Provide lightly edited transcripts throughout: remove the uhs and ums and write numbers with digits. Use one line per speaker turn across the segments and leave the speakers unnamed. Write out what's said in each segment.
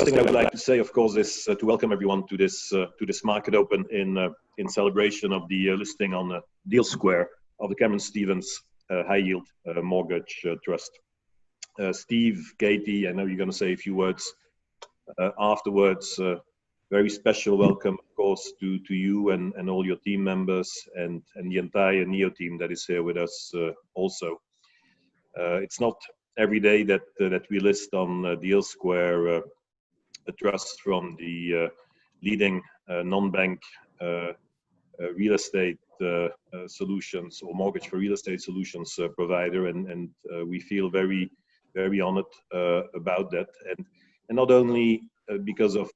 thing I would like to say, of course, is to welcome everyone to this market open in celebration of the listing on the DealSquare of the Cameron Stevens High Yield Mortgage Trust. Steve, Katie, I know you're going to say a few words afterwards. Very special welcome, of course, to you and all your team members and the entire NEO team that is here with us also. It's not every day that we list on DealSquare a trust from the leading non-bank real estate solutions or mortgage for real estate solutions provider, and we feel very, very honored about that. And not only because of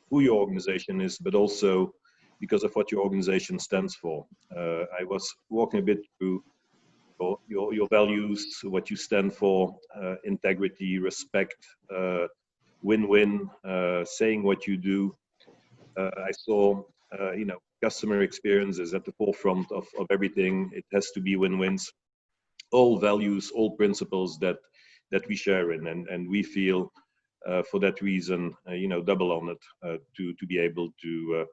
who your organization is, but also because of what your organization stands for. I was walking a bit through your values, what you stand for, integrity, respect, win-win, saying what you do. I saw, customer experience is at the forefront of everything. It has to be win-wins. All values, all principles that we share in, and we feel for that reason, double honored to be able to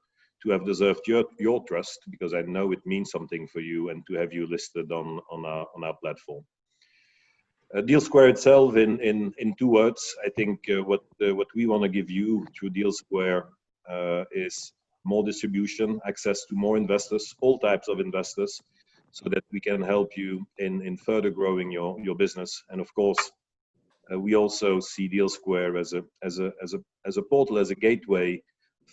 have deserved your trust, because I know it means something for you, and to have you listed on our platform. DealSquare itself, in two words, I think what we want to give you through DealSquare is more distribution, access to more investors, all types of investors, so that we can help you in further growing your business. And of course, we also see DealSquare as a portal, as a gateway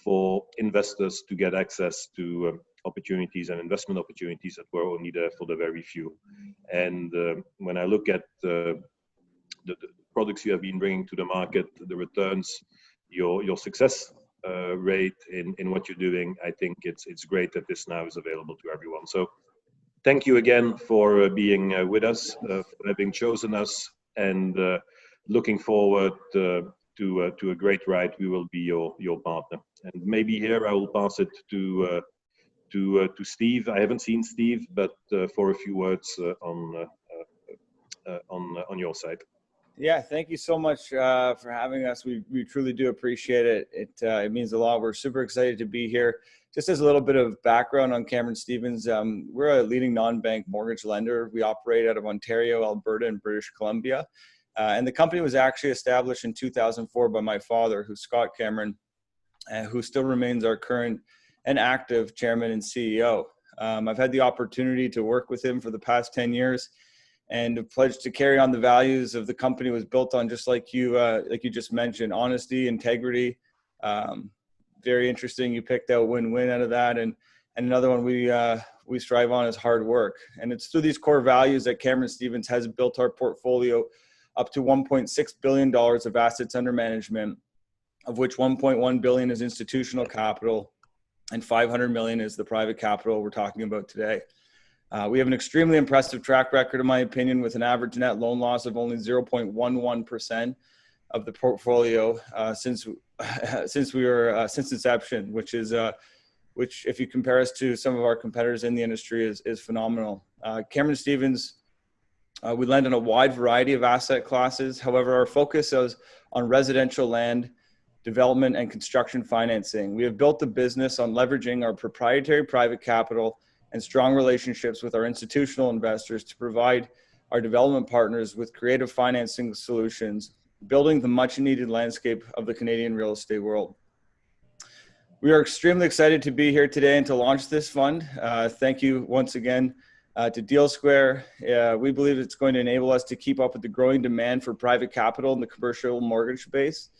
for investors to get access to opportunities and investment opportunities that were only there for the very few. And when I look at the products you have been bringing to the market, the returns, your success rate in what you're doing, I think it's great that this now is available to everyone. So thank you again for being with us, for having chosen us, and looking forward to a great ride. We will be your partner. And maybe here I will pass it to Steve. I haven't seen Steve, but for a few words on your side.
Yeah, thank you so much for having us. We truly do appreciate it. It means a lot. We're super excited to be here. Just as a little bit of background on Cameron Stevens, we're a leading non-bank mortgage lender. We operate out of Ontario, Alberta, and British Columbia. And the company was actually established in 2004 by my father, who's Scott Cameron, who still remains our current and active chairman and CEO. I've had the opportunity to work with him for the past 10 years, and have pledged to carry on the values of the company was built on, just like you just mentioned, honesty, integrity. Very interesting. You picked out win-win out of that, and another one we strive on is hard work. And it's through these core values that Cameron Stevens has built our portfolio up to $1.6 billion of assets under management, of which $1.1 billion is institutional capital and $500 million is the private capital we're talking about today. We have an extremely impressive track record, in my opinion, with an average net loan loss of only 0.11% of the portfolio since inception, which if you compare us to some of our competitors in the industry is phenomenal. Cameron Stevens, we lend on a wide variety of asset classes. However, our focus is on residential land development and construction financing. We have built the business on leveraging our proprietary private capital and strong relationships with our institutional investors to provide our development partners with creative financing solutions, building the much needed landscape of the Canadian real estate world. We are extremely excited to be here today and to launch this fund. Thank you once again to DealSquare. We believe it's going to enable us to keep up with the growing demand for private capital in the commercial mortgage space.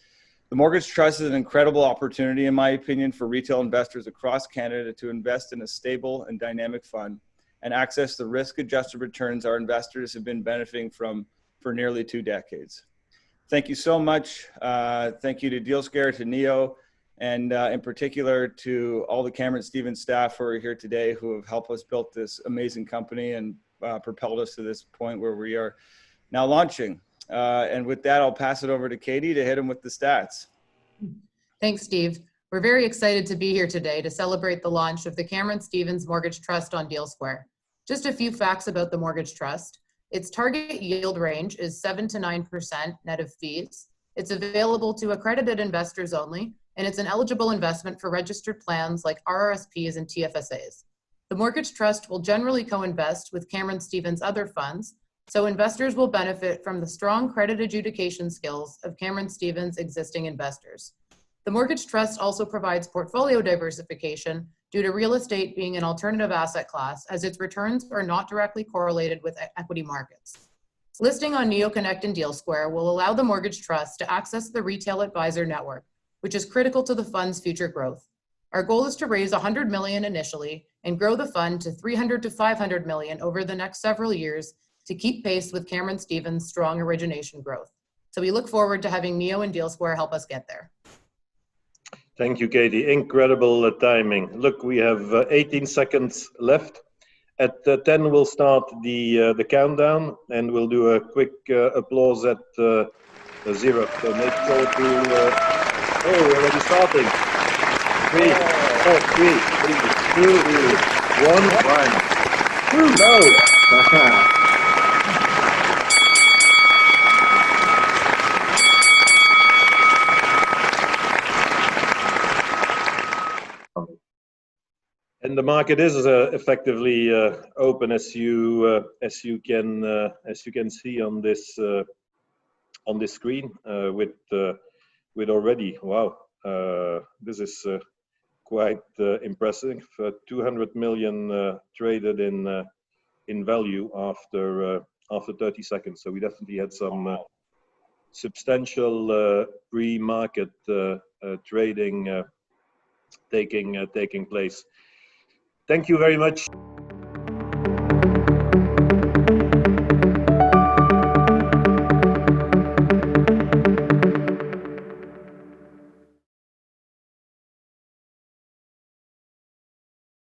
The Mortgage Trust is an incredible opportunity, in my opinion, for retail investors across Canada to invest in a stable and dynamic fund and access the risk-adjusted returns our investors have been benefiting from for nearly 2 decades. Thank you so much. Thank you to DealSquare, to NEO, and in particular to all the Cameron Stevens staff who are here today, who have helped us build this amazing company and propelled us to this point where we are now launching. And with that, I'll pass it over to Katie to hit him with the stats.
Thanks, Steve. We're very excited to be here today to celebrate the launch of the Cameron Stevens Mortgage Trust on DealSquare. Just a few facts about the Mortgage Trust. Its target yield range is 7 to 9% net of fees. It's available to accredited investors only, and it's an eligible investment for registered plans like RRSPs and TFSAs. The mortgage trust will generally co-invest with Cameron Stevens' other funds, so investors will benefit from the strong credit adjudication skills of Cameron Stevens' existing investors. The mortgage trust also provides portfolio diversification due to real estate being an alternative asset class, as its returns are not directly correlated with equity markets. Listing on NeoConnect and DealSquare will allow the mortgage trust to access the retail advisor network, which is critical to the fund's future growth. Our goal is to raise $100 million initially and grow the fund to $300 to $500 million over the next several years to keep pace with Cameron Stevens' strong origination growth. So we look forward to having Neo and DealSquare help us get there.
Thank you, Katie. Incredible timing. Look, we have 18 seconds left. At 10, we'll start the countdown, and we'll do a quick applause at 0. So make sure to. Oh, we're already starting. 3, 4, 3, 2, 1. No. And the market is effectively open, as you can see on this screen with already, wow, this is quite impressive. 200 million traded in value after 30 seconds. So we definitely had some substantial pre-market trading taking place. Thank you very much.